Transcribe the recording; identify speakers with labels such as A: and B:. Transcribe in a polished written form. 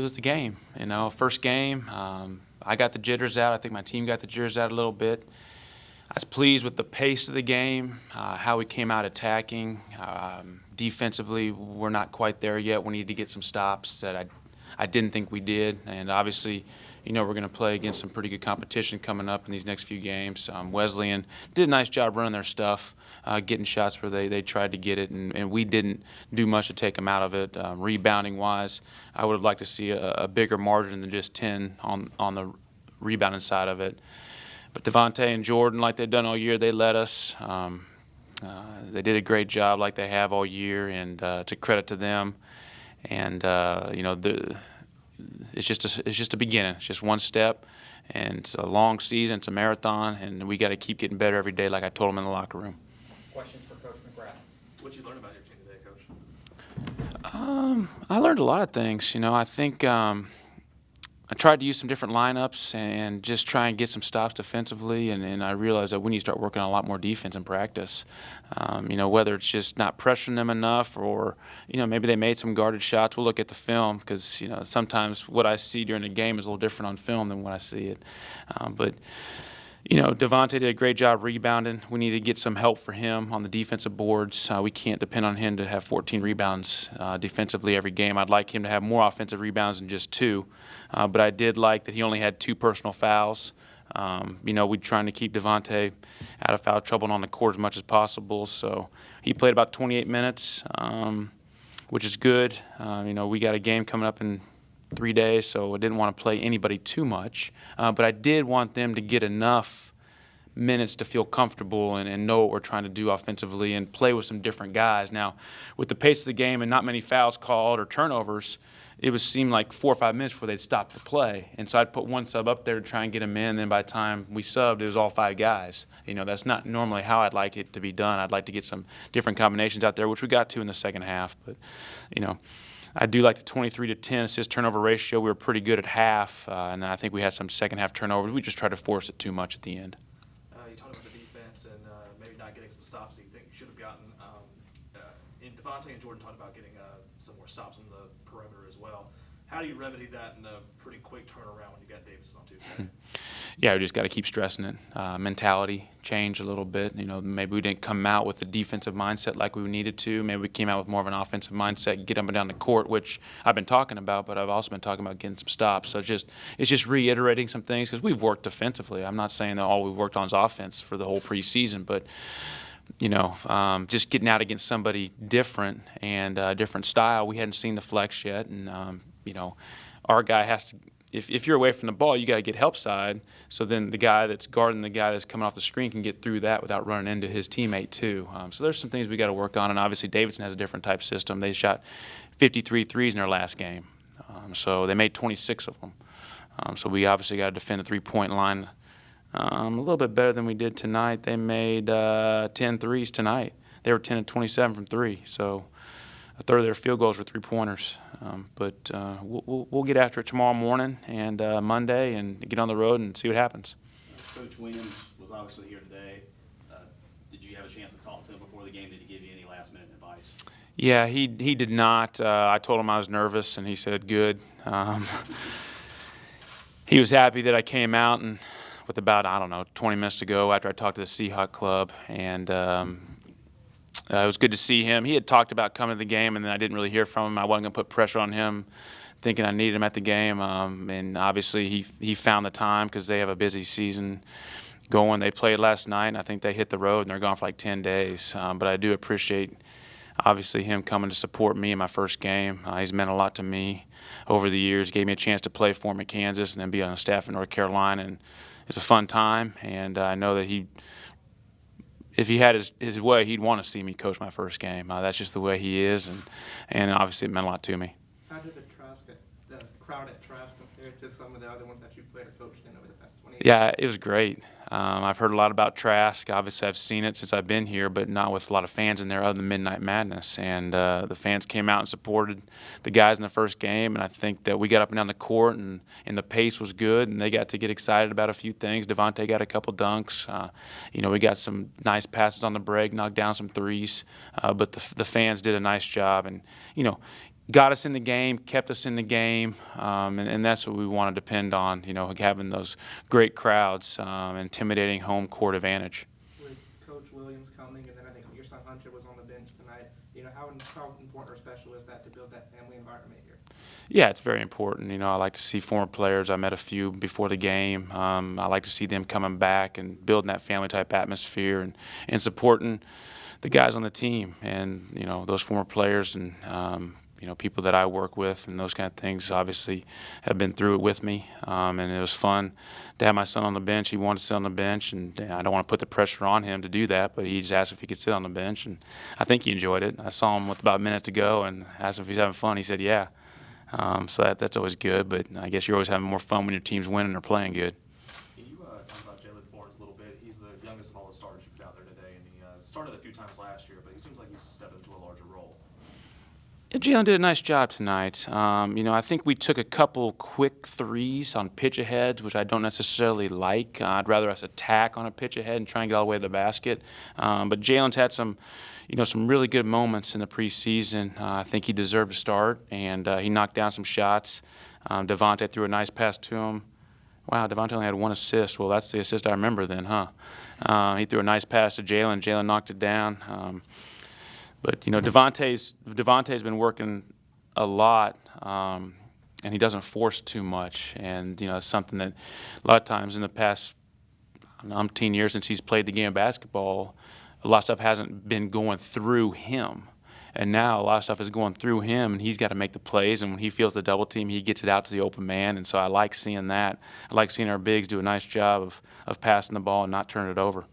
A: was the game. First game, I got the jitters out. I think my team got the jitters out a little bit. I was pleased with the pace of the game, how we came out attacking. Defensively, we're not quite there yet. We need to get some stops that I didn't think we did. And obviously, we're going to play against some pretty good competition coming up in these next few games. Wesleyan did a nice job running their stuff, getting shots where they tried to get it, and we didn't do much to take them out of it. Rebounding-wise, I would have liked to see a bigger margin than just 10 on the rebounding side of it. But Devontae and Jordan, like they've done all year, they led us. They did a great job like they have all year, and to credit to them. And, it's just a beginning. It's just one step, and it's a long season. It's a marathon, and we got to keep getting better every day, like I told them in the locker room.
B: Questions for Coach McGrath.
C: What did you learn about your team today, Coach?
A: I learned a lot of things. I think I tried to use some different lineups and just try and get some stops defensively, and I realized that we need to start working on a lot more defense in practice. Whether it's just not pressuring them enough or, maybe they made some guarded shots. We'll look at the film because, sometimes what I see during the game is a little different on film than when I see it. But Devontae did a great job rebounding. We need to get some help for him on the defensive boards. We can't depend on him to have 14 rebounds defensively every game. I'd like him to have more offensive rebounds than just 2. But I did like that he only had 2 personal fouls. We're trying to keep Devontae out of foul trouble and on the court as much as possible. So he played about 28 minutes, which is good. We got a game coming up in 3 days, so I didn't want to play anybody too much. But I did want them to get enough minutes to feel comfortable and know what we're trying to do offensively and play with some different guys. Now, with the pace of the game and not many fouls called or turnovers, it seemed like 4 or 5 minutes before they'd stop the play. And so I'd put one sub up there to try and get them in. And then by the time we subbed, it was all 5 guys. That's not normally how I'd like it to be done. I'd like to get some different combinations out there, which we got to in the second half. But, I do like the 23-10 assist turnover ratio. We were pretty good at half, and I think we had some second half turnovers. We just tried to force it too much at the end.
C: You talked about the defense and maybe not getting some stops that you think you should have gotten. And Devontae and Jordan talked about getting some more stops on the perimeter as well. How do you remedy that in a pretty quick turnaround when you got Davis on Tuesday?
A: Yeah, we just got to keep stressing it. Mentality change a little bit. Maybe we didn't come out with a defensive mindset like we needed to. Maybe we came out with more of an offensive mindset, get up and down the court, which I've been talking about, but I've also been talking about getting some stops. So it's just reiterating some things because we've worked defensively. I'm not saying that all we've worked on is offense for the whole preseason, but just getting out against somebody different and a different style. We hadn't seen the flex yet, and our guy has to. If you're away from the ball, you got to get help side. So then the guy that's guarding the guy that's coming off the screen can get through that without running into his teammate too. So there's some things we got to work on. And obviously Davidson has a different type system. They shot 53 threes in their last game, so they made 26 of them. So we obviously got to defend the 3-point line a little bit better than we did tonight. They made 10 threes tonight. They were 10 of 27 from 3. So a third of their field goals were 3-pointers. But we'll get after it tomorrow morning and Monday and get on the road and see what happens.
D: Coach Williams was obviously here today. Did you have a chance to talk to him before the game? Did he give you any last-minute advice?
A: Yeah, he did not. I told him I was nervous, and he said good. He was happy that I came out and with about, 20 minutes to go after I talked to the Seahawk Club, and it was good to see him. He had talked about coming to the game, and then I didn't really hear from him. I wasn't going to put pressure on him, thinking I needed him at the game. And obviously he found the time because they have a busy season going. They played last night, and I think they hit the road, and they're gone for like 10 days. But I do appreciate, obviously, him coming to support me in my first game. He's meant a lot to me over the years. Gave me a chance to play for him at Kansas and then be on the staff in North Carolina. And it's a fun time, and I know that if he had his way, he'd want to see me coach my first game. That's just the way he is, and obviously it meant a lot to me.
B: How did the crowd at Trask compare to some of the other ones that you played or coached in over the past 20 years?
A: Yeah, it was great. I've heard a lot about Trask. Obviously, I've seen it since I've been here, but not with a lot of fans in there other than Midnight Madness. And the fans came out and supported the guys in the first game, and I think that we got up and down the court, and the pace was good, and they got to get excited about a few things. Devontae got a couple dunks. We got some nice passes on the break, knocked down some threes, but the fans did a nice job. And, got us in the game, kept us in the game, and that's what we want to depend on, having those great crowds, intimidating home court advantage.
B: With Coach Williams coming, and then I think your son Hunter was on the bench tonight, how important or special is that to build that family environment here?
A: Yeah, it's very important. I like to see former players. I met a few before the game. I like to see them coming back and building that family-type atmosphere and supporting the guys on the team and, those former players and, people that I work with and those kind of things obviously have been through it with me. And it was fun to have my son on the bench. He wanted to sit on the bench, and I don't want to put the pressure on him to do that, but he just asked if he could sit on the bench, and I think he enjoyed it. I saw him with about a minute to go and asked him if he's having fun. He said, yeah. So that's always good, but I guess you're always having more fun when your team's winning or playing good.
C: Can you talk about Jalen Fornes a little bit? He's the youngest of all the starters you put out there today, and he started a few times last year, but he seems like he's stepped into a larger role.
A: Yeah, Jalen did a nice job tonight. I think we took a couple quick threes on pitch aheads, which I don't necessarily like. I'd rather us attack on a pitch ahead and try and get all the way to the basket. But Jalen's had some really good moments in the preseason. I think he deserved to start, and he knocked down some shots. Devontae threw a nice pass to him. Wow, Devontae only had one assist. Well, that's the assist I remember then, huh? He threw a nice pass to Jalen. Jalen knocked it down. But Devontae's been working a lot, and he doesn't force too much. And it's something that a lot of times in the past umpteen years since he's played the game of basketball, a lot of stuff hasn't been going through him. And now a lot of stuff is going through him, and he's got to make the plays. And when he feels the double team, he gets it out to the open man. And so I like seeing that. I like seeing our bigs do a nice job of passing the ball and not turning it over.